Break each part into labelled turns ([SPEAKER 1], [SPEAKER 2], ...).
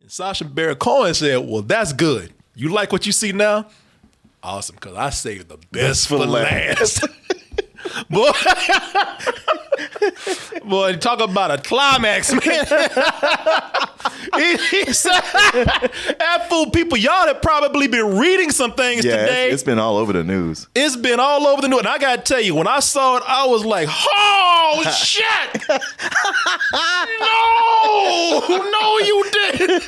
[SPEAKER 1] Sacha Baron Cohen said, well, that's good. You like what you see now? Awesome, because I saved the best for last. Boy, boy, talk about a climax, man. he said, that fool, people, y'all have probably been reading some things today.
[SPEAKER 2] It's been all over the news.
[SPEAKER 1] It's been all over the news. And I got to tell you, when I saw it, I was like, oh, shit. No, you didn't.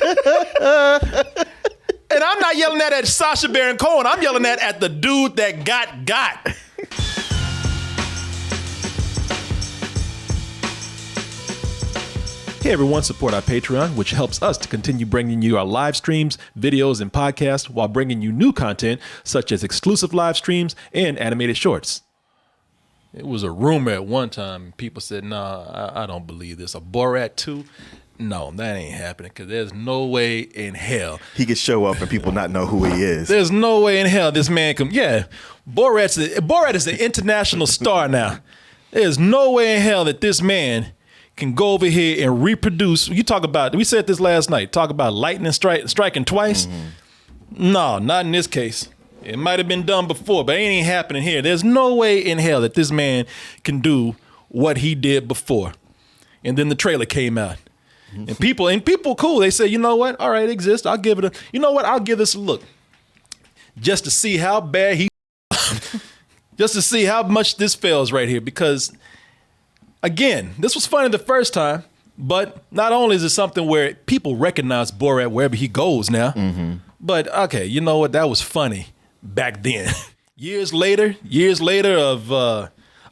[SPEAKER 1] And I'm not yelling at Sacha Baron Cohen. I'm yelling at the dude that got. Hey everyone, support our Patreon, which helps us to continue bringing you our live streams, videos, and podcasts while bringing you new content such as exclusive live streams and animated shorts. It was a rumor at one time. People said, nah, I don't believe this. A Borat 2? No, that ain't happening because there's no way in hell.
[SPEAKER 2] He could show up and people not know who he is.
[SPEAKER 1] There's no way in hell this man can. Yeah, Borat is an international star now. There's no way in hell that this man can go over here and reproduce. You talk about, we said this last night, talk about lightning striking twice. Mm-hmm. No, not in this case. It might have been done before, but it ain't happening here. There's no way in hell that this man can do what he did before. And then the trailer came out. And people cool. They say, you know what? All right, it exists. I'll give it you know what? I'll give this a look. Just to see how bad just to see how much this fails right here. Because again, this was funny the first time, but not only is it something where people recognize Borat wherever he goes now, but okay, you know what? That was funny back then. Years later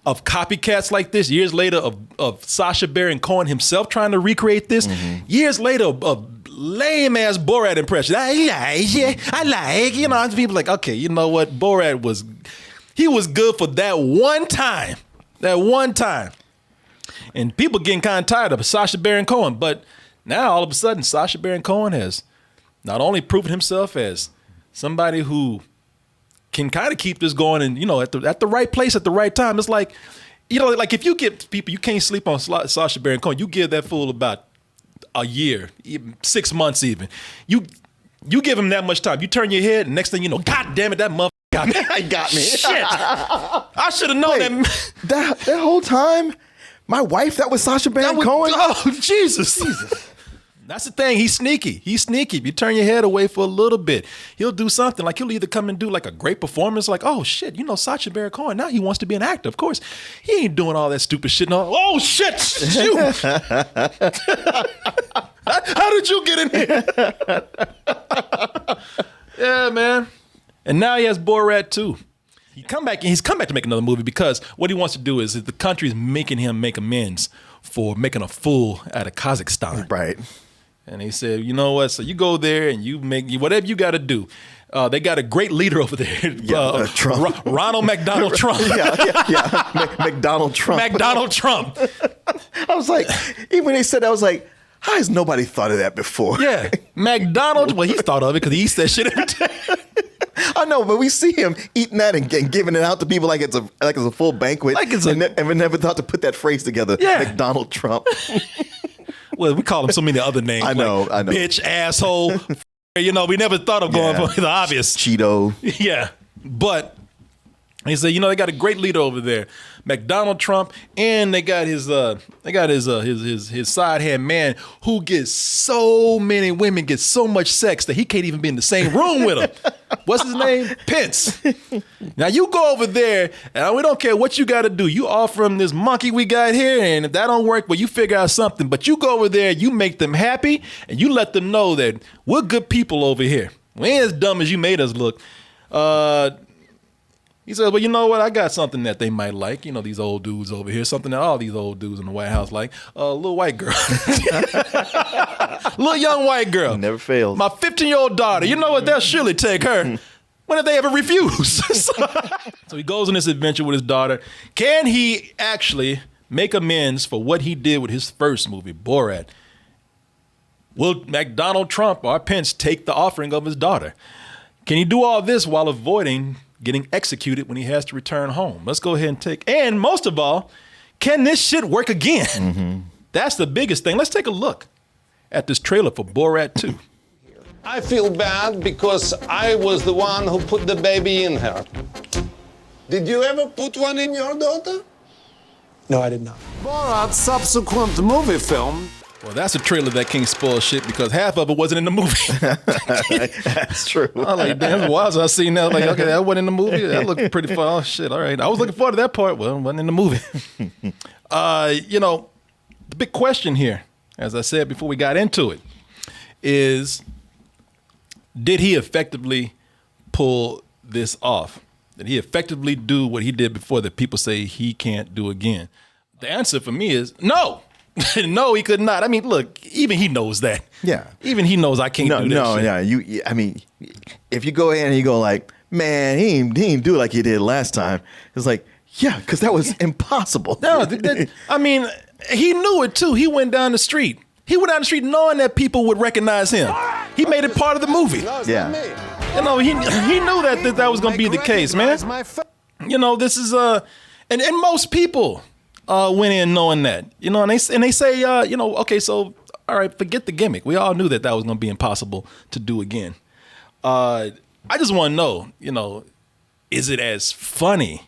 [SPEAKER 1] of copycats like this, years later of Sacha Baron Cohen himself trying to recreate this, years later of lame-ass Borat impression. I like, you know, people like, okay, you know what? Borat was good for that one time. And people getting kind of tired of Sacha Baron Cohen. But now, all of a sudden, Sacha Baron Cohen has not only proven himself as somebody who can kind of keep this going and, you know, at the right place at the right time. It's like, you know, like if you give people, you can't sleep on Sacha Baron Cohen. You give that fool about a year, even 6 months even. You give him that much time. You turn your head and next thing you know, God damn it, that motherfucker got me.
[SPEAKER 2] Got me.
[SPEAKER 1] Shit. I should have known
[SPEAKER 2] that whole time. My wife, that was Sacha Baron Cohen?
[SPEAKER 1] Oh, Jesus. That's the thing. He's sneaky. If you turn your head away for a little bit, he'll do something. Like he'll either come and do like a great performance, like, oh shit, you know, Sacha Baron Cohen, now he wants to be an actor. Of course, he ain't doing all that stupid shit. No. Oh shit, shoot. How did you get in here? Yeah, man. And now he has Borat 2. He's come back to make another movie because what he wants to do is the country is making him make amends for making a fool out of Kazakhstan.
[SPEAKER 2] Right.
[SPEAKER 1] And he said, you know what? So you go there and you make whatever you got to do. They got a great leader over there.
[SPEAKER 2] Trump.
[SPEAKER 1] Ronald McDonald Trump.
[SPEAKER 2] Yeah. McDonald Trump.
[SPEAKER 1] McDonald Trump.
[SPEAKER 2] I was like, even when they said that, I was like, how has nobody thought of that before?
[SPEAKER 1] Yeah. McDonald, well, he's thought of it because he eats that shit every day.
[SPEAKER 2] I know, but we see him eating that and giving it out to people like it's a full banquet. And we never thought to put that phrase together. Yeah. McDonald Trump.
[SPEAKER 1] Well, we call him so many other names.
[SPEAKER 2] I know.
[SPEAKER 1] Bitch, asshole. You know, we never thought of going for the obvious.
[SPEAKER 2] Cheeto.
[SPEAKER 1] Yeah. But he said, you know, they got a great leader over there, McDonald Trump, and they got his side hand man who gets so many women, gets so much sex that he can't even be in the same room with them. What's his name? Pence. Now you go over there, and we don't care what you got to do. You offer him this monkey we got here, and if that don't work, well, you figure out something. But you go over there, you make them happy, and you let them know that we're good people over here. We ain't as dumb as you made us look. He said, well, you know what? I got something that they might like. You know, these old dudes over here, something that all these old dudes in the White House like. A little white girl. Little young white girl.
[SPEAKER 2] Never fails.
[SPEAKER 1] My 15-year-old daughter. You know what? They'll surely take her. When did they ever refuse? So he goes on this adventure with his daughter. Can he actually make amends for what he did with his first movie, Borat? Will McDonald Trump or Pence take the offering of his daughter? Can he do all this while avoiding getting executed when he has to return home? Let's go ahead and and most of all, can this shit work again? That's the biggest thing. Let's take a look at this trailer for Borat 2.
[SPEAKER 3] I feel bad because I was the one who put the baby in her. Did you ever put one in your daughter?
[SPEAKER 4] No, I did not.
[SPEAKER 3] Borat Subsequent Moviefilm.
[SPEAKER 1] Well, that's a trailer that can't spoil shit because half of it wasn't in the movie.
[SPEAKER 2] That's true.
[SPEAKER 1] I was like, damn, why was I seeing that? Like, okay, that wasn't in the movie. That looked pretty fun. Oh, shit, all right. I was looking forward to that part. Well, it wasn't in the movie. The big question here, as I said before we got into it, is did he effectively pull this off? Did he effectively do what he did before that people say he can't do again? The answer for me is no. No, he could not. I mean, look, even he knows that.
[SPEAKER 2] Yeah.
[SPEAKER 1] Even he knows I can't do that shit.
[SPEAKER 2] Yeah. I mean, if you go in and you go like, man, he didn't do it like he did last time. It's like, yeah, because that was impossible.
[SPEAKER 1] No, I mean, he knew it too. He went down the street. He went down the street knowing that people would recognize him. He made it part of the movie.
[SPEAKER 2] Yeah.
[SPEAKER 1] He knew that was going to be the case, man. This is and most people went in knowing that, and they say, okay, so all right, forget the gimmick. We all knew that was going to be impossible to do again. I just want to know, is it as funny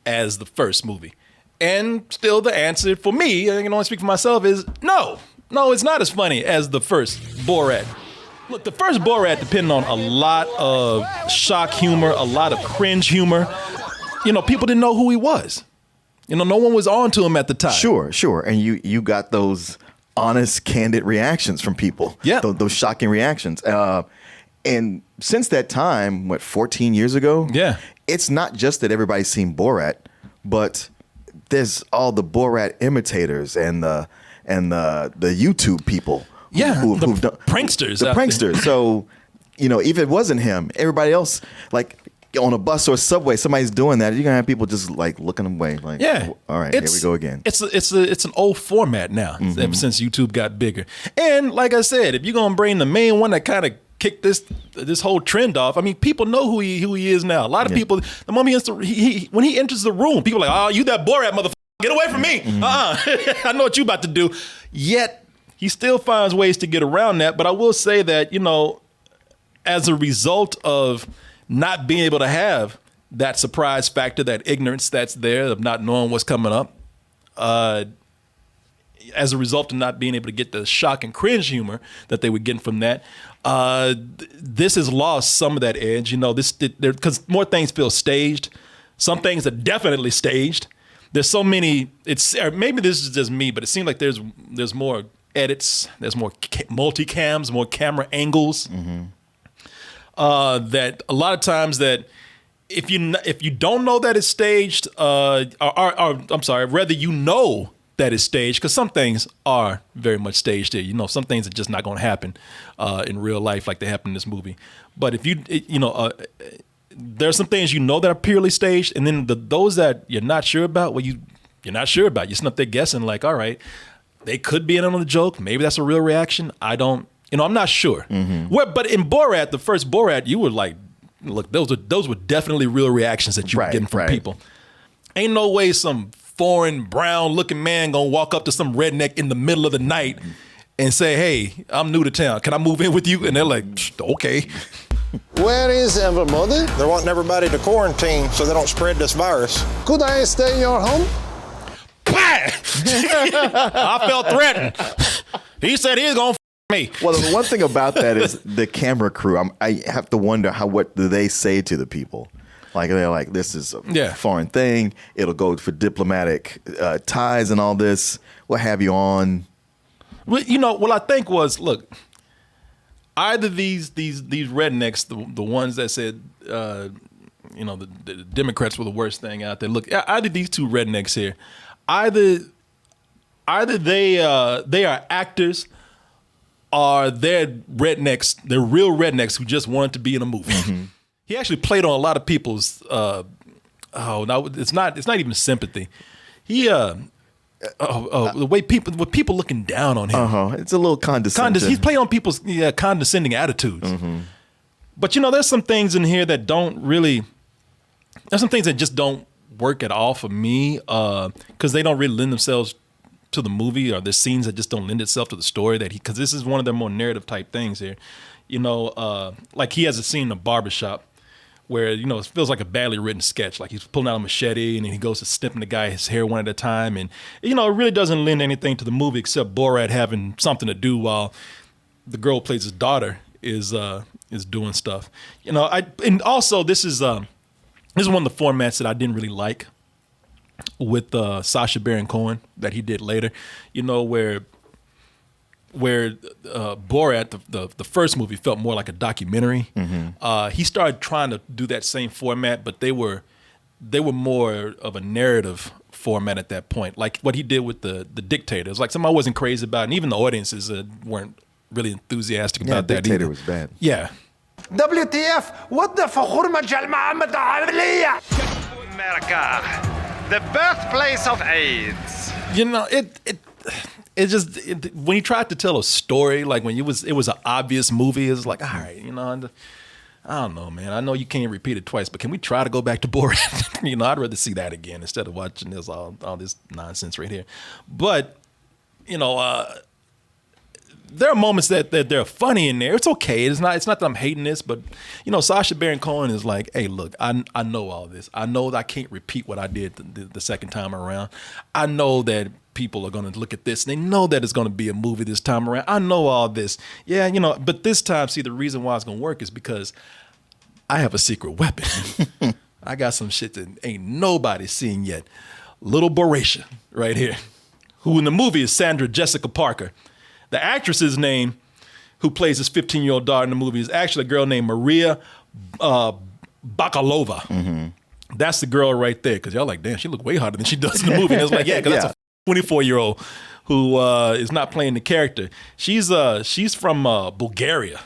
[SPEAKER 1] as the first movie? And still, the answer for me, I speak for myself, is no. No, it's not as funny as the first Borat. Look, the first Borat depended on a lot of shock humor, a lot of cringe humor. People didn't know who he was. No one was on to him at the time.
[SPEAKER 2] Sure. And you got those honest, candid reactions from people.
[SPEAKER 1] Yeah.
[SPEAKER 2] Those shocking reactions. And since that time, 14 years ago?
[SPEAKER 1] Yeah.
[SPEAKER 2] It's not just that everybody's seen Borat, but there's all the Borat imitators and the YouTube people.
[SPEAKER 1] Yeah,
[SPEAKER 2] who've done
[SPEAKER 1] pranksters.
[SPEAKER 2] The pranksters. So, if it wasn't him, everybody else, like on a bus or subway, somebody's doing that. You're gonna have people just like looking away, like,
[SPEAKER 1] yeah,
[SPEAKER 2] all right, here we go again.
[SPEAKER 1] It's an old format now, ever since YouTube got bigger. And like I said, if you're gonna bring the main one that kind of kicked this whole trend off, I mean, people know who he is now. A lot of people, the moment when he enters the room, people are like, oh, you that Borat motherfucker, get away from me. I know what you about to do. Yet he still finds ways to get around that. But I will say that, as a result of not being able to have that surprise factor, that ignorance that's there of not knowing what's coming up, as a result of not being able to get the shock and cringe humor that they were getting from that, this has lost some of that edge. Because more things feel staged. Some things are definitely staged. There's so many. Maybe this is just me, but it seems like there's more edits. There's more multicams, more camera angles. That a lot of times that if you don't know that it's staged, or I'm sorry, rather you know that it's staged, because some things are very much staged here. Some things are just not going to happen in real life like they happen in this movie. But if there's some things that are purely staged, and then those that you're not sure about, you're not sure about. You're sitting up there guessing, like, all right, they could be in on the joke. Maybe that's a real reaction. I'm not sure. But in Borat, the first Borat, you were like, look, those were definitely real reactions that you were getting from people. Ain't no way some foreign brown looking man gonna walk up to some redneck in the middle of the night and say, hey, I'm new to town. Can I move in with you? And they're like, okay.
[SPEAKER 3] Where is everybody?
[SPEAKER 5] They're wanting everybody to quarantine so they don't spread this virus.
[SPEAKER 3] Could I stay in your home?
[SPEAKER 1] I felt threatened. He said he's gonna me.
[SPEAKER 2] Well, the one thing about that is the camera crew. I have to wonder what do they say to the people? Like, they're like, this is a foreign thing. It'll go for diplomatic ties and all this. What have you on?
[SPEAKER 1] Well, what I think was, look, either these rednecks, the ones that said, the Democrats were the worst thing out there. Look, either these two rednecks here, either they are actors, or they're rednecks. They're real rednecks who just wanted to be in a movie. He actually played on a lot of people's. It's not even sympathy. He the way people looking down on him.
[SPEAKER 2] It's a little condescending.
[SPEAKER 1] He's playing on people's condescending attitudes. But there's some things in here that don't really. There's some things that just don't work at all for me, because they don't really lend themselves to the movie, or there's scenes that just don't lend itself to the story because this is one of their more narrative type things here. You know, like he has a scene in a barbershop where, you know, it feels like a badly written sketch. Like he's pulling out a machete and then he goes to snipping the guy's hair one at a time. And, you know, it really doesn't lend anything to the movie except Borat having something to do while the girl who plays his daughter is doing stuff. You know, and also this is one of the formats that I didn't really like with Sacha Baron Cohen that he did later. You know, where Borat, the first movie, felt more like a documentary. He started trying to do that same format, but they were more of a narrative format at that point. Like what he did with the Dictator. It was like something I wasn't crazy about, and even the audiences weren't really enthusiastic about that
[SPEAKER 2] Dictator
[SPEAKER 1] either.
[SPEAKER 2] was bad.
[SPEAKER 1] Yeah.
[SPEAKER 6] WTF? What the America, the birthplace of AIDS.
[SPEAKER 1] You know, when he tried to tell a story, like when it was an obvious movie, it was like, all right, you know, I don't know, man. I know you can't repeat it twice, but can we try to go back to Borat? You know, I'd rather see that again instead of watching this all this nonsense right here. But, you know, there are moments that they're funny in there. It's okay. It's not that I'm hating this, but, you know, Sacha Baron Cohen is like, hey, look, I know all this. I know that I can't repeat what I did the second time around. I know that people are going to look at this and they know that it's going to be a movie this time around. I know all this. Yeah, you know, but this time, see, the reason why it's going to work is because I have a secret weapon. I got some shit that ain't nobody seen yet. Little Boratia right here, who in the movie is Sandra Jessica Parker. The actress's name, who plays this 15-year-old daughter in the movie, is actually a girl named Maria Bakalova. That's the girl right there, because y'all like, damn, she look way harder than she does in the movie. And it's like, yeah, because that's a 24-year-old who is not playing the character. She's from Bulgaria.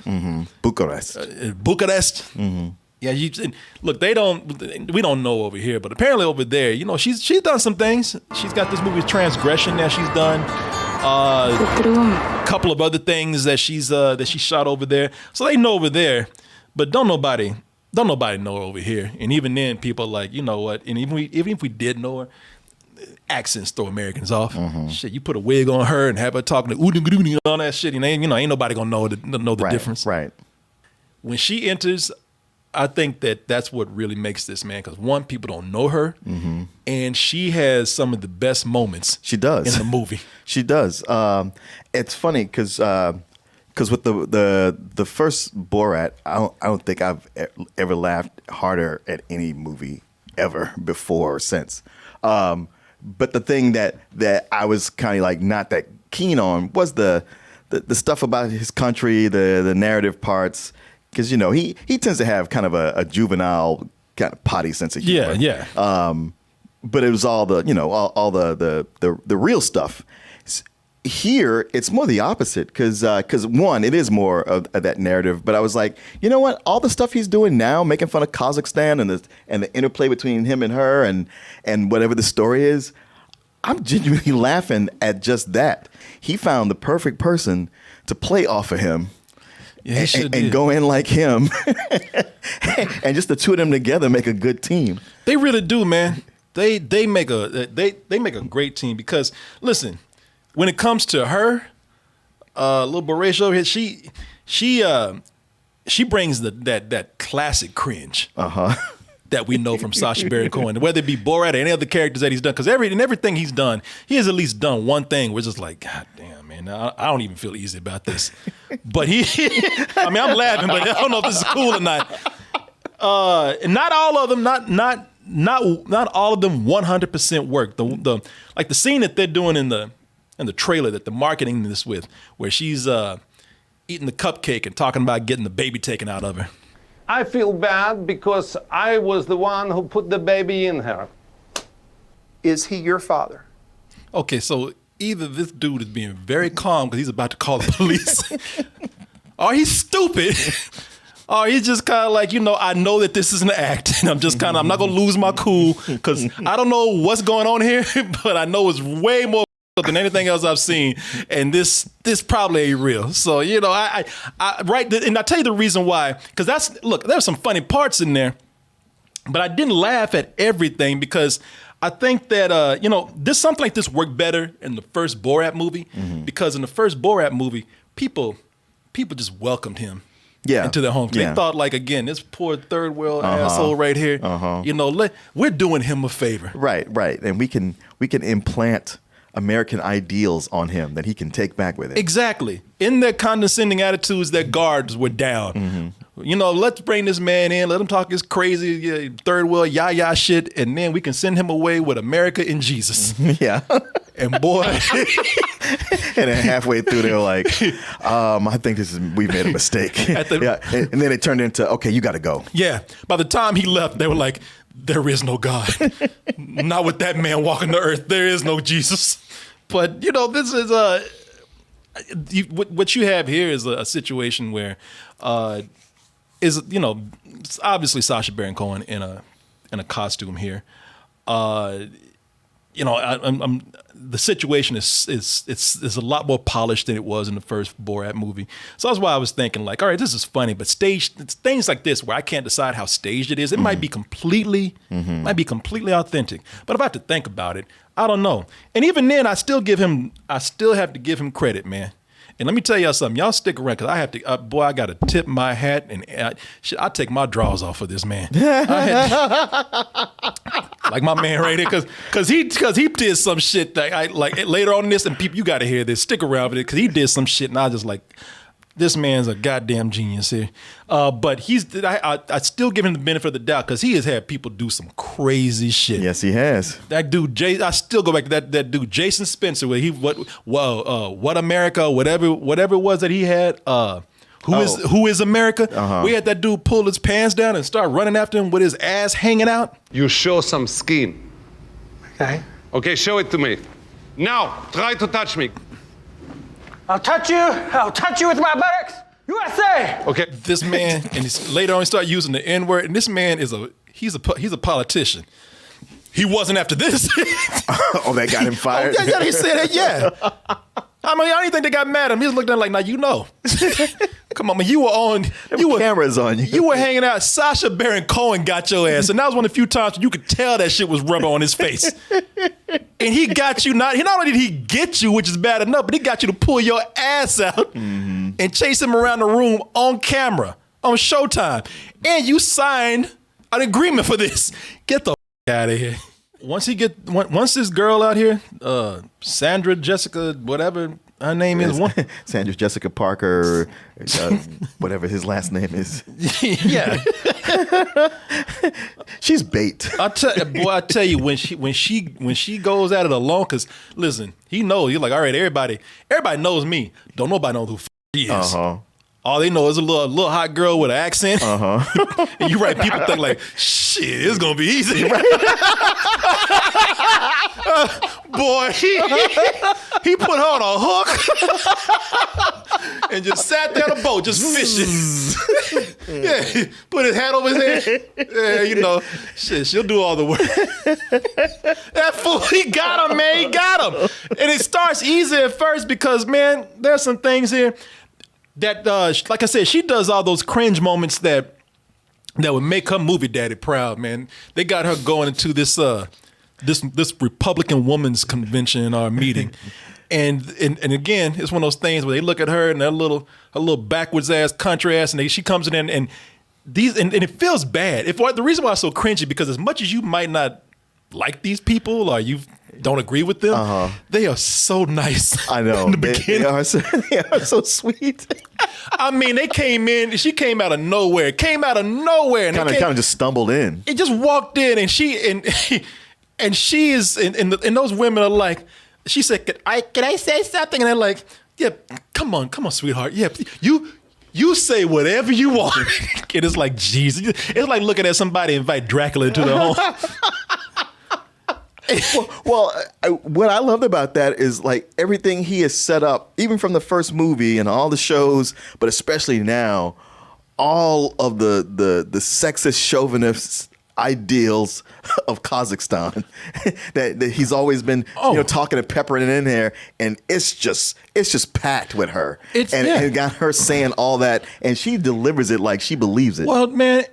[SPEAKER 2] Bucharest.
[SPEAKER 1] Bucharest. Yeah, look, we don't know over here, but apparently over there, you know, she's done some things. She's got this movie Transgression that she's done. A couple of other things that she shot over there. So they know over there, but don't nobody know her over here. And even then, people are like, you know what? And even if we did know her, accents throw Americans off. Shit, you put a wig on her and have her talking to and all that shit, and ain't nobody gonna know the difference.
[SPEAKER 2] Right.
[SPEAKER 1] When she enters, I think that's what really makes this, man. Because one, people don't know her, and she has some of the best moments.
[SPEAKER 2] She does
[SPEAKER 1] in the movie.
[SPEAKER 2] She does. It's funny because with the first Borat, I don't think I've ever laughed harder at any movie ever before or since. But the thing that I was kind of like not that keen on was the stuff about his country, the narrative parts. Because, you know, he tends to have kind of a juvenile kind of potty sense of humor.
[SPEAKER 1] Yeah.
[SPEAKER 2] But it was all the, you know, all the real stuff. Here, it's more the opposite because one, it is more of that narrative. But I was like, you know what? All the stuff he's doing now, making fun of Kazakhstan and the interplay between him and her and whatever the story is, I'm genuinely laughing at just that. He found the perfect person to play off of him.
[SPEAKER 1] Yeah,
[SPEAKER 2] and go in like him, and just the two of them together make a good team.
[SPEAKER 1] They really do, man. They make a great team because listen, when it comes to her, little Boratia over here, she brings that classic cringe that we know from Sacha Baron Cohen, whether it be Borat or any other characters that he's done. Because everything he's done, he has at least done one thing where it's just like, God damn, man, I don't even feel easy about this. But I mean, I'm laughing, but I don't know if this is cool or not. And not all of them, not all of them 100% work. The like the scene that they're doing in the trailer that they're marketing this with, where she's eating the cupcake and talking about getting the baby taken out of her.
[SPEAKER 3] I feel bad because I was the one who put the baby in her.
[SPEAKER 4] Is he your father?
[SPEAKER 1] Okay, so either this dude is being very calm because he's about to call the police, or he's stupid, or he's just kind of like, you know, I know that this is an act, and I'm not going to lose my cool because I don't know what's going on here, but I know it's way more than anything else I've seen, and this probably ain't real. So, you know, I right, and I'll tell you the reason why, because there's some funny parts in there, but I didn't laugh at everything because I think that this something like this worked better in the first Borat movie because in the first Borat movie, people just welcomed him into their homes. They thought like, again, this poor third world asshole right here. We're doing him a favor.
[SPEAKER 2] Right, and we can implant American ideals on him that he can take back with it.
[SPEAKER 1] Exactly. In their condescending attitudes, their guards were down. Let's bring this man in, let him talk his crazy third world yah shit, and then we can send him away with America and Jesus.
[SPEAKER 2] Yeah.
[SPEAKER 1] And boy.
[SPEAKER 2] And then halfway through, they're like, I think we've made a mistake. And then it turned into, okay, you got to go.
[SPEAKER 1] Yeah. By the time he left, they were like, there is no God. Not with that man walking the earth. There is no Jesus. But, this is what you have here is a situation where it's obviously Sacha Baron Cohen in a costume here. The situation is a lot more polished than it was in the first Borat movie. So that's why I was thinking like, all right, this is funny, but things like this where I can't decide how staged it is, it might be completely authentic. But if I have to think about it, I don't know. And even then, I still have to give him credit, man. And let me tell y'all something. Y'all stick around because I have to. I got to tip my hat and I take my drawers off for this man. Like my man right here, because he did some shit that I like later on in this. And people, you got to hear this. Stick around with it because he did some shit, and I just like, this man's a goddamn genius here. But I still give him the benefit of the doubt because he has had people do some crazy shit.
[SPEAKER 2] Yes, he has.
[SPEAKER 1] That dude, I still go back to that dude, Jason Spencer, where what America, whatever it was that he had. Who is America? We had that dude pull his pants down and start running after him with his ass hanging out.
[SPEAKER 3] You show some skin.
[SPEAKER 4] Okay.
[SPEAKER 3] Okay, show it to me. Now, try to touch me.
[SPEAKER 4] I'll touch you with my buttocks. USA.
[SPEAKER 3] Okay.
[SPEAKER 1] This man, and later on he started using the N-word, and this man he's a politician. He wasn't after this.
[SPEAKER 2] Oh, that got him fired?
[SPEAKER 1] Yeah, he said that, yeah. I mean, I don't even think they got mad at him. He was looking at him like, now Come on, man, you were
[SPEAKER 2] cameras on you.
[SPEAKER 1] You were hanging out. Sacha Baron Cohen got your ass. And that was one of the few times you could tell that shit was rubber on his face. And he got you, not only did he get you, which is bad enough, but he got you to pull your ass out and chase him around the room on camera, on Showtime. And you signed an agreement for this. Get the out of here. Once this girl out here, Sandra Jessica, whatever her name is,
[SPEAKER 2] Sandra Jessica Parker, whatever his last name is.
[SPEAKER 1] Yeah,
[SPEAKER 2] she's bait.
[SPEAKER 1] I tell you, when she goes at it alone, because listen, he knows. You're like, all right, everybody knows me. Don't nobody know who she is. All they know is a little hot girl with an accent. And you're right, people think like, shit, it's gonna be easy. Boy, he put her on a hook and just sat there on a boat, just fishing. Yeah, put his hat over his head. Yeah, shit, she'll do all the work. That fool, he got him, man. He got him. And it starts easy at first because, man, there's some things here that, like I said, she does all those cringe moments that would make her movie daddy proud, man. They got her going into this Republican women's convention or meeting. And again, it's one of those things where they look at her and her little backwards ass country ass, and she comes in and it feels bad. The reason why it's so cringy, because as much as you might not like these people or you don't agree with them, they are so nice.
[SPEAKER 2] I know.
[SPEAKER 1] In the beginning.
[SPEAKER 2] They are so sweet.
[SPEAKER 1] I mean, they came in, she came out of nowhere. Kind of
[SPEAKER 2] just stumbled in.
[SPEAKER 1] It just walked in, and she is, and those women are like, she said, can I say something? And they're like, yeah, come on, sweetheart. Yeah, you say whatever you want. And it's like, Jesus. It's like looking at somebody invite Dracula into their home.
[SPEAKER 2] What I loved about that is like everything he has set up, even from the first movie and all the shows, but especially now, all of the sexist chauvinist ideals of Kazakhstan that he's always been talking and peppering it in there, and it's just packed with her. And got her saying all that, and she delivers it like she believes it.
[SPEAKER 1] Well, man,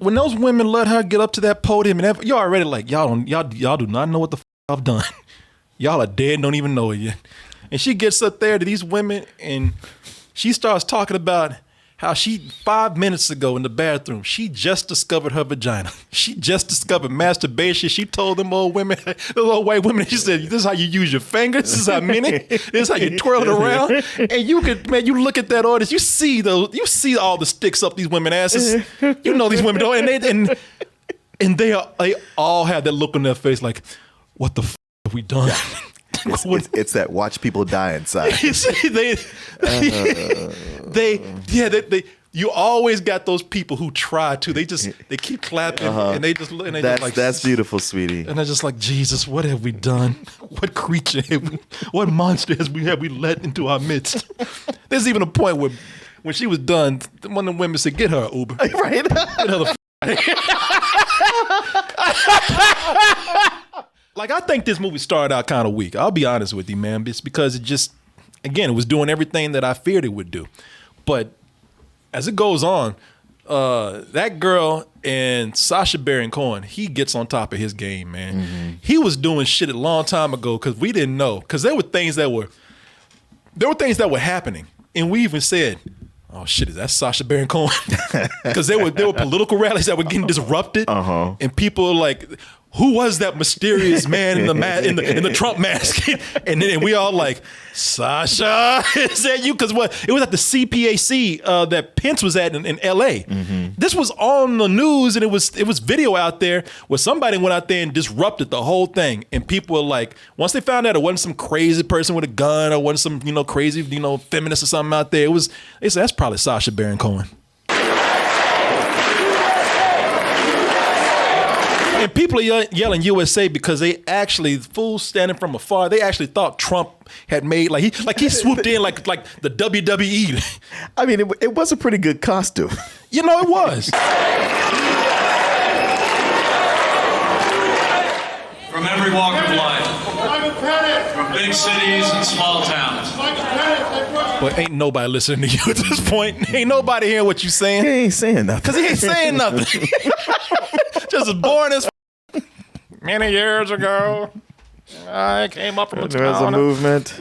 [SPEAKER 1] when those women let her get up to that podium, and you're already like, y'all do not know what the I've done. Y'all are dead and don't even know it yet. And she gets up there to these women and she starts talking about how 5 minutes ago in the bathroom, she just discovered her vagina. She just discovered masturbation. She told them old women, those old white women, she said, this is how you use your fingers. This is how many. This is how you twirl it around. And you look at that audience, you see all the sticks up these women's asses. You know these women don't. And they all have that look on their face like, what the have we done? Yeah.
[SPEAKER 2] It's that watch people die inside.
[SPEAKER 1] You always got those people who try to. They keep clapping and they just look and
[SPEAKER 2] that's beautiful, sweetie.
[SPEAKER 1] And they're just like, Jesus, what have we done? What creature what monster have we let into our midst? There's even a point where when she was done, one of the women said, "Get her an Uber."
[SPEAKER 2] Right.
[SPEAKER 1] Get her the Like, I think this movie started out kind of weak. I'll be honest with you, man. It's because it was doing everything that I feared it would do. But as it goes on, that girl and Sacha Baron Cohen, he gets on top of his game, man. Mm-hmm. He was doing shit a long time ago because we didn't know. Because there were things that were happening. And we even said, oh shit, is that Sacha Baron Cohen? Because there were political rallies that were getting disrupted. And people were like, who was that mysterious man in the Trump mask? And then we all like, Sacha, is that you? Because it was at the CPAC that Pence was at in LA. Mm-hmm. This was on the news, and it was video out there where somebody went out there and disrupted the whole thing. And people were like, once they found out it wasn't some crazy person with a gun or wasn't some crazy feminist or something out there, they said that's probably Sacha Baron Cohen. And people are yelling USA because they actually, fools standing from afar, they actually thought Trump had made, he swooped in like the WWE.
[SPEAKER 2] I mean, it was a pretty good costume.
[SPEAKER 1] It was.
[SPEAKER 7] From every walk of life, from big cities and small towns.
[SPEAKER 1] But ain't nobody listening to you at this point. Ain't nobody hearing what you saying.
[SPEAKER 2] He ain't saying nothing.
[SPEAKER 1] Because he ain't saying nothing. Just as boring as many years ago, I came up from a town.
[SPEAKER 2] There was a movement.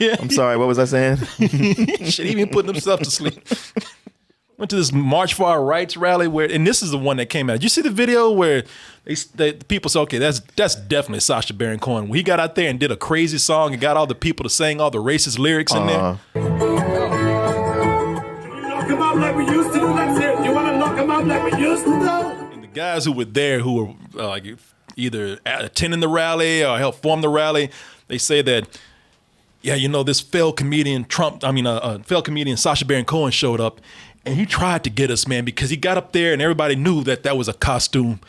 [SPEAKER 2] Yeah. I'm sorry, what was I saying?
[SPEAKER 1] Shit, he even putting himself to sleep. Went to this March for Our Rights rally and this is the one that came out. Did you see the video where the people said, okay, that's definitely Sacha Baron Cohen. He got out there and did a crazy song and got all the people to sing all the racist lyrics in there.
[SPEAKER 8] Knock him out like we used to do. That's it. You want to knock him out like we used to do?
[SPEAKER 1] And the guys who were there, who were either attending the rally or helped form the rally, they say that, this failed comedian Sacha Baron Cohen showed up, and he tried to get us, man, because he got up there and everybody knew that was a costume,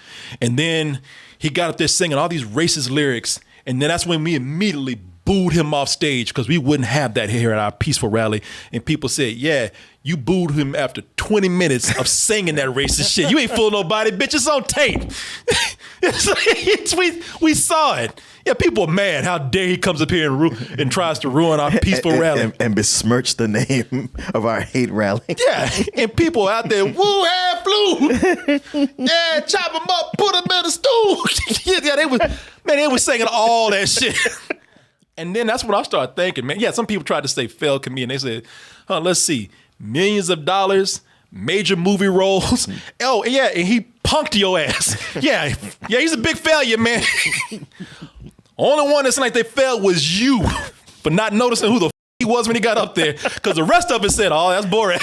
[SPEAKER 1] and then he got up there singing all these racist lyrics, and then that's when we immediately booed him off stage because we wouldn't have that here at our peaceful rally. And people said, yeah, you booed him after 20 minutes of singing that racist shit. You ain't fool nobody, bitch. It's on tape. We saw it. Yeah, people are mad. How dare he comes up here and tries to ruin our peaceful rally.
[SPEAKER 2] And besmirch the name of our hate rally.
[SPEAKER 1] Yeah, and people out there, woo-ha, flew. Yeah, chop him up, put him in a stool. Yeah, they was singing all that shit. And then that's when I started thinking, man, some people tried to say failed comedian. They said, let's see, millions of dollars, major movie roles. Oh, yeah, and he punked your ass. Yeah, he's a big failure, man. Only one that's like they failed was you for not noticing who the he was when he got up there, because the rest of it said, oh, that's Borat.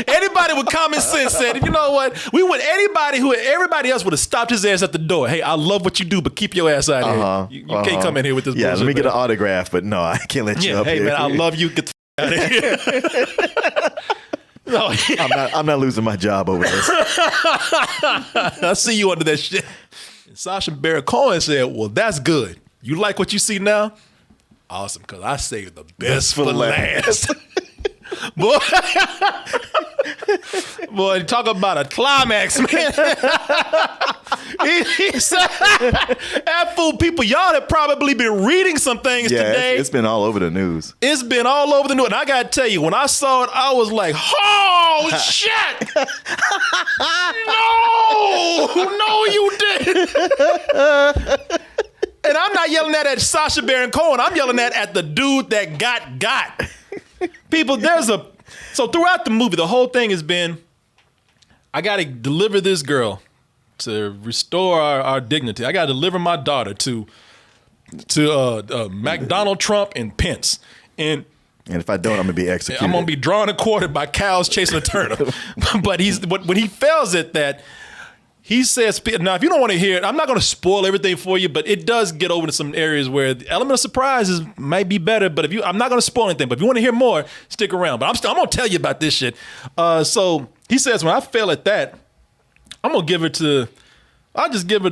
[SPEAKER 1] Anybody with common sense said, you know what? Everybody else would have stopped his ass at the door. Hey, I love what you do, but keep your ass out of here. You can't come in here with this bullshit.
[SPEAKER 2] Yeah, let me get an autograph, but no, I can't let you up here.
[SPEAKER 1] Hey, man, I love you. Get the out of here. No,
[SPEAKER 2] I'm not losing my job over this.
[SPEAKER 1] I see you under that shit. And Sacha Baron Cohen said, well, that's good. You like what you see now? Awesome, because I saved the best for last. Boy, talk about a climax, man. He said, that fool, people, y'all have probably been reading some things today.
[SPEAKER 2] It's been all over the news.
[SPEAKER 1] It's been all over the news. And I got to tell you, when I saw it, I was like, oh, shit. No, you didn't. And I'm not yelling at Sacha Baron Cohen. I'm yelling at the dude that got. People, so throughout the movie, the whole thing has been, I got to deliver this girl to restore our dignity. I got to deliver my daughter to McDonald, Trump, and Pence. And
[SPEAKER 2] if I don't, I'm going to be executed.
[SPEAKER 1] I'm going to be drawn and quartered by cows chasing a turnip. But when he fails at that, he says, now, if you don't want to hear it, I'm not going to spoil everything for you, but it does get over to some areas where the element of surprises might be better. But I'm not going to spoil anything. But if you want to hear more, stick around. But I'm going to tell you about this shit. So he says, when I fail at that, I'll just give it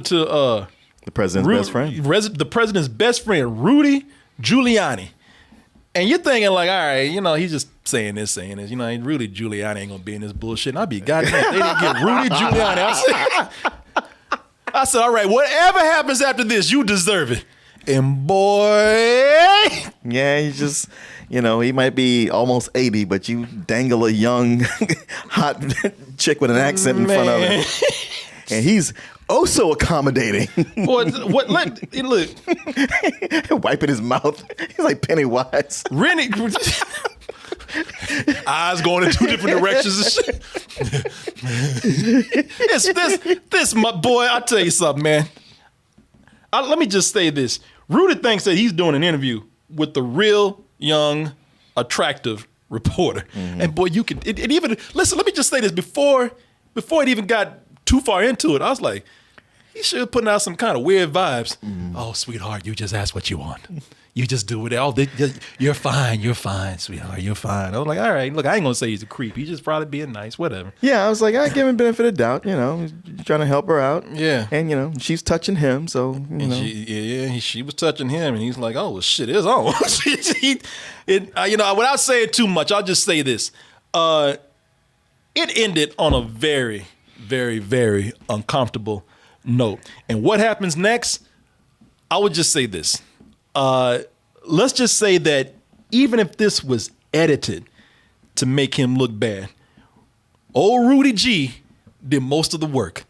[SPEAKER 1] to the
[SPEAKER 2] president's best friend.
[SPEAKER 1] The president's best friend, Rudy Giuliani. And you're thinking like, all right, he's just saying this. Rudy Giuliani ain't gonna be in this bullshit. And I'll be goddamn, they didn't get Rudy Giuliani. I said, all right, whatever happens after this, you deserve it. And boy,
[SPEAKER 2] yeah, he's just, he might be almost 80, but you dangle a young, hot chick with an accent in front of him, and he's so accommodating.
[SPEAKER 1] Look,
[SPEAKER 2] wiping his mouth. He's like Pennywise.
[SPEAKER 1] Rennie, eyes going in two different directions and shit. This my boy. I'll tell you something, man. Let me just say this. Rudy thinks that he's doing an interview with the real young, attractive reporter, and boy, you can. It even listen. Let me just say this before it even got too far into it, I was like, he should have putting out some kind of weird vibes. Oh, sweetheart, you just ask what you want. You just do it. You're fine, sweetheart. You're fine. I was like, all right, look, I ain't gonna say he's a creep. He's just probably being nice, whatever.
[SPEAKER 2] Yeah, I was like, I give him benefit of doubt. He's trying to help her out.
[SPEAKER 1] Yeah,
[SPEAKER 2] and she's touching him, so
[SPEAKER 1] she was touching him, and he's like, oh well, shit, it's on. Without saying too much, I'll just say this: it ended on a very, very, very uncomfortable note. And what happens next? I would just say this. Let's just say that even if this was edited to make him look bad, old Rudy G did most of the work.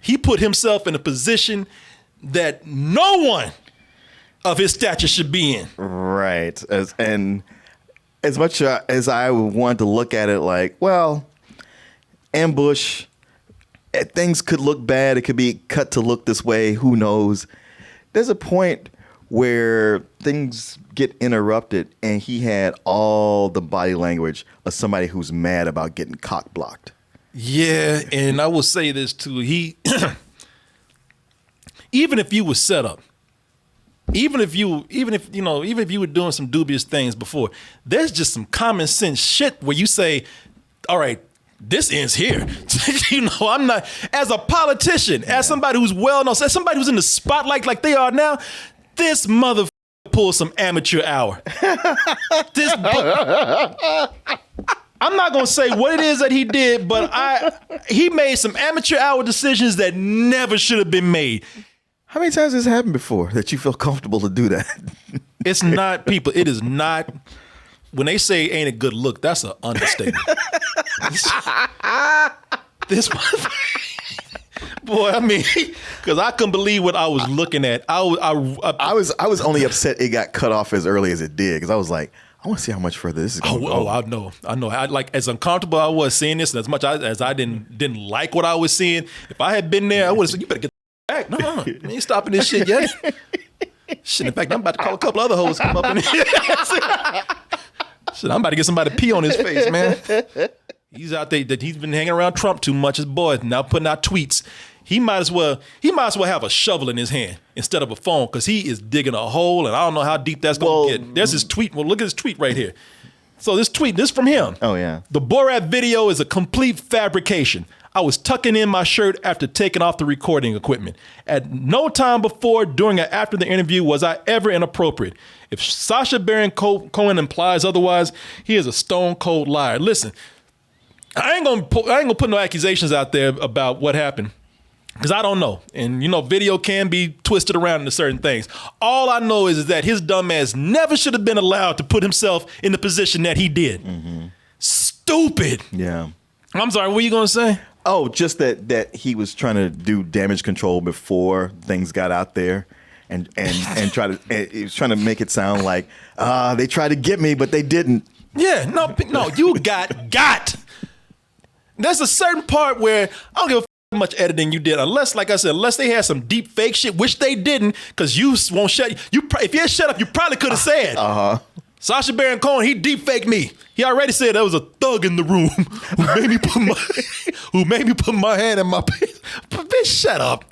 [SPEAKER 1] He put himself in a position that no one of his stature should be in.
[SPEAKER 2] Right. And as much as I want to look at it like, well, ambush, things could look bad. It could be cut to look this way. Who knows? There's a point where things get interrupted, and he had all the body language of somebody who's mad about getting cock blocked.
[SPEAKER 1] Yeah, and I will say this too. He, even if you were set up, even if you were doing some dubious things before, there's just some common sense shit where you say, all right, this ends here. I'm not, as a politician, as somebody who's well known, as somebody who's in the spotlight like they are now, this motherfucker pulled some amateur hour. I'm not gonna say what it is that he did, but he made some amateur hour decisions that never should have been made.
[SPEAKER 2] How many times has this happened before that you feel comfortable to do that?
[SPEAKER 1] It's not, people. It is not. When they say ain't a good look, that's an understatement. This boy, I mean, because I couldn't believe what I was looking at. I
[SPEAKER 2] was only upset it got cut off as early as it did, because I was like, I want to see how much further this is going to go.
[SPEAKER 1] I know. I like, as uncomfortable I was seeing this, and as much as I didn't like what I was seeing. If I had been there, I would have said, "You better get the back." No, you ain't stopping this shit yet. Shit, in fact, I'm about to call a couple other hoes to come up in here. Shit, I'm about to get somebody to pee on his face, man. He's out there that he's been hanging around Trump too much. His boy now putting out tweets. He might as well have a shovel in his hand instead of a phone, because he is digging a hole, and I don't know how deep that's going to get. There's his tweet. Well, look at his tweet right here. So this from him.
[SPEAKER 2] Oh, yeah.
[SPEAKER 1] The Borat video is a complete fabrication. I was tucking in my shirt after taking off the recording equipment. At no time before, during, or after the interview was I ever inappropriate. If Sacha Baron Cohen implies otherwise, he is a stone cold liar. Listen, I ain't gonna put no accusations out there about what happened, Because I don't know. And, video can be twisted around into certain things. All I know is that his dumb ass never should have been allowed to put himself in the position that he did. Mm-hmm. Stupid.
[SPEAKER 2] Yeah.
[SPEAKER 1] I'm sorry, what were you going to say?
[SPEAKER 2] Oh, just that he was trying to do damage control before things got out there. And he was trying to make it sound like they tried to get me, but they didn't.
[SPEAKER 1] Yeah, no, you got. There's a certain part where I don't give a how much editing you did, unless, like I said, unless they had some deep fake shit, which they didn't, because you won't shut. If you had shut up, you probably could have said. Sacha Baron Cohen, he deep faked me. He already said there was a thug in the room who made me put my hand in my pants. Bitch, shut up.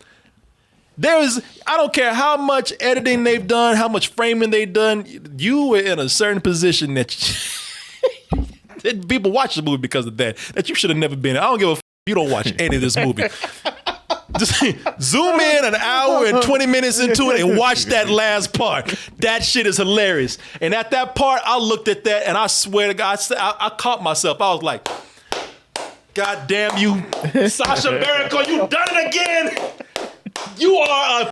[SPEAKER 1] I don't care how much editing they've done, how much framing they've done. You were in a certain position that people watch the movie because of that you should have never been in. I don't give a f. You don't watch any of this movie. Just zoom in an hour and 20 minutes into it and watch that last part. That shit is hilarious. And at that part, I looked at that and I swear to God, I caught myself. I was like, God damn you, Sacha Baron Cohen, you done it again. You are a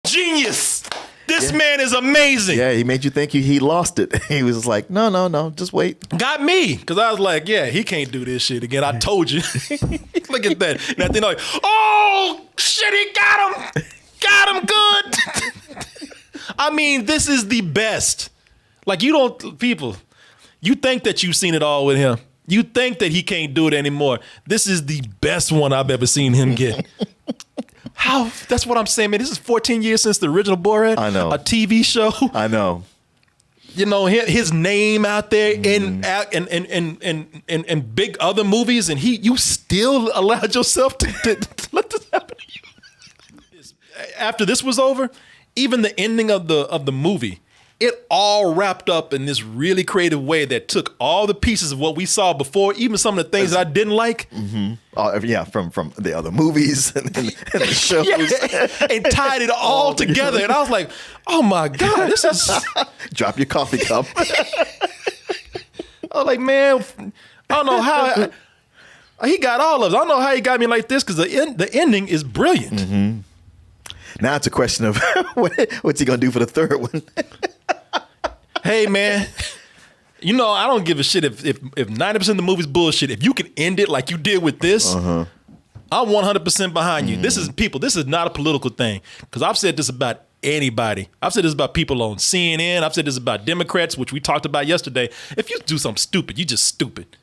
[SPEAKER 1] genius. This man is amazing.
[SPEAKER 2] Yeah, he made you think he lost it. He was like, no, just wait.
[SPEAKER 1] Got me. Because I was like, yeah, he can't do this shit again. I told you. Look at that. And I think like, oh, shit, he got him. Got him good. I mean, this is the best. Like, you think that you've seen it all with him. You think that he can't do it anymore. This is the best one I've ever seen him get. How? That's what I'm saying, man. This is 14 years since the original Borat.
[SPEAKER 2] I know.
[SPEAKER 1] A TV show.
[SPEAKER 2] I know.
[SPEAKER 1] His name out there in big other movies, and you still allowed yourself to let this happen to you. After this was over, even the ending of the movie, it all wrapped up in this really creative way that took all the pieces of what we saw before, even some of the things that I didn't like.
[SPEAKER 2] Mm-hmm. From the other movies and the shows.
[SPEAKER 1] And tied it all together. And I was like, oh my God, this is...
[SPEAKER 2] Drop your coffee cup.
[SPEAKER 1] I was like, man, I don't know how... He got all of it. I don't know how he got me like this, because the ending is brilliant.
[SPEAKER 2] Mm-hmm. Now it's a question of what's he going to do for the third one?
[SPEAKER 1] Hey, man, I don't give a shit if 90% of the movie's bullshit. If you can end it like you did with this, I'm 100% behind you. This is not a political thing, because I've said this about anybody. I've said this about people on CNN. I've said this about Democrats, which we talked about yesterday. If you do something stupid, you're just stupid.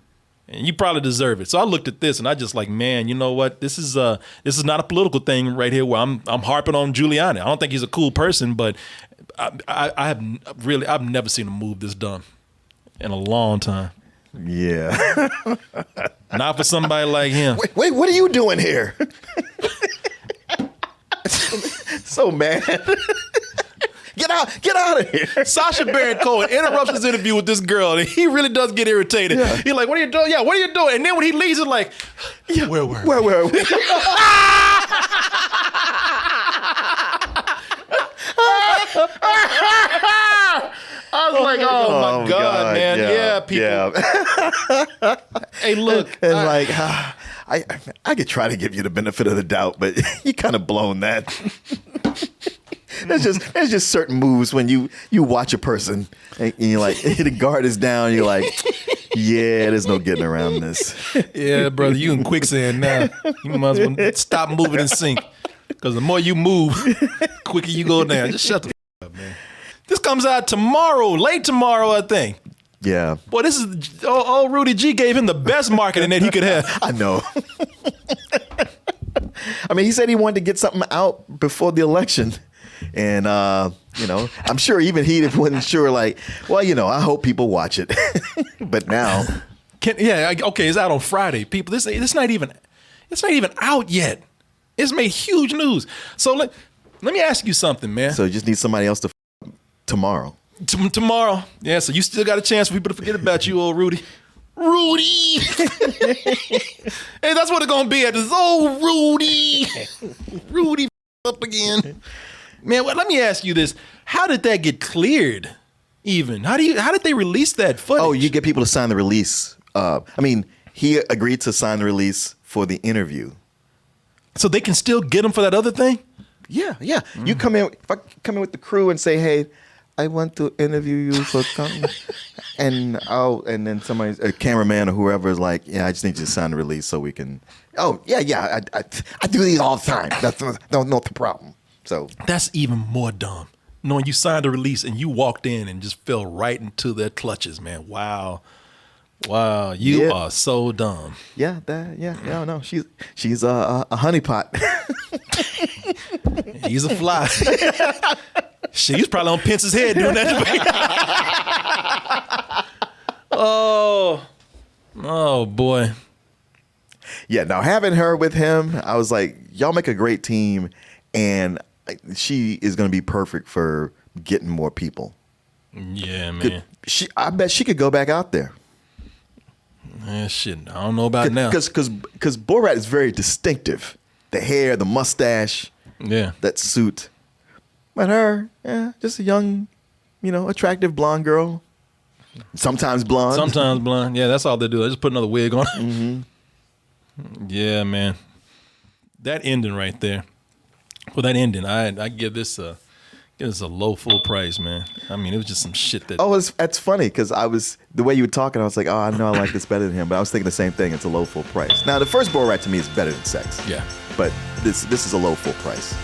[SPEAKER 1] And you probably deserve it. So I looked at this and I just like, man, you know what? This is not a political thing right here where I'm harping on Giuliani. I don't think he's a cool person, but I've never seen a move this dumb in a long time.
[SPEAKER 2] Yeah.
[SPEAKER 1] Not for somebody like him.
[SPEAKER 2] Wait, what are you doing here? So mad. Get out of here.
[SPEAKER 1] Sacha Baron Cohen interrupts his interview with this girl, and he really does get irritated. Yeah. He's like, what are you doing? Yeah, what are you doing? And then when he leaves, it's like, yeah, where were we? I was like, oh my God, man. Yeah, people. Yeah. Hey, look.
[SPEAKER 2] And I could try to give you the benefit of the doubt, but you kind of blown that. There's just certain moves when you watch a person and you're like, the guard is down. You're like, yeah, there's no getting around this.
[SPEAKER 1] Yeah, brother, you in quicksand now. You must stop moving in sync, because the more you move, quicker you go down. Just shut the up, man. This comes out tomorrow, late tomorrow, I think.
[SPEAKER 2] Yeah.
[SPEAKER 1] Boy, this is old Rudy G gave him the best marketing that he could have.
[SPEAKER 2] I know. I mean, he said he wanted to get something out before the election. And, I'm sure even he wasn't sure, like, well, I hope people watch it. But now.
[SPEAKER 1] It's out on Friday. People, it's not even out yet. It's made huge news. So let me ask you something, man.
[SPEAKER 2] So you just need somebody else to tomorrow.
[SPEAKER 1] Tomorrow. Yeah, so you still got a chance for people to forget about you, old Rudy. Rudy! Hey, that's what it's going to be at this old Rudy. Rudy up again. Man, let me ask you this. How did that get cleared even? How did they release that footage?
[SPEAKER 2] Oh, you get people to sign the release. He agreed to sign the release for the interview.
[SPEAKER 1] So they can still get him for that other thing?
[SPEAKER 2] Yeah. You come in. If I come in with the crew and say, "Hey, I want to interview you for something," and then somebody, a cameraman or whoever, is like, "Yeah, I just need you to sign the release so we can." Oh, yeah. I do these all the time. That's not the problem. So
[SPEAKER 1] that's even more dumb. Knowing you signed a release and you walked in and just fell right into their clutches, man. Wow, you are so dumb.
[SPEAKER 2] Yeah, no, she's a honeypot.
[SPEAKER 1] He's a fly. She's probably on Pence's head doing that. Oh boy.
[SPEAKER 2] Yeah, now having her with him, I was like, y'all make a great team, and she is going to be perfect for getting more people.
[SPEAKER 1] Yeah, man.
[SPEAKER 2] I bet she could go back out there.
[SPEAKER 1] Shit, I don't know about now.
[SPEAKER 2] Because Borat is very distinctive. The hair, the mustache, that suit. But her, just a young, attractive blonde girl. Sometimes blonde.
[SPEAKER 1] Yeah, that's all they do. They just put another wig on.
[SPEAKER 2] Mm-hmm.
[SPEAKER 1] Yeah, man. That ending right there. Well, that ending, I give this a low full price, man. I mean, it was just some shit that.
[SPEAKER 2] Oh, that's funny because the way you were talking, I was like, oh, I know I like this better than him, but I was thinking the same thing. It's a low full price. Now, the first Borat to me is better than Sex.
[SPEAKER 1] Yeah.
[SPEAKER 2] But this is a low full price.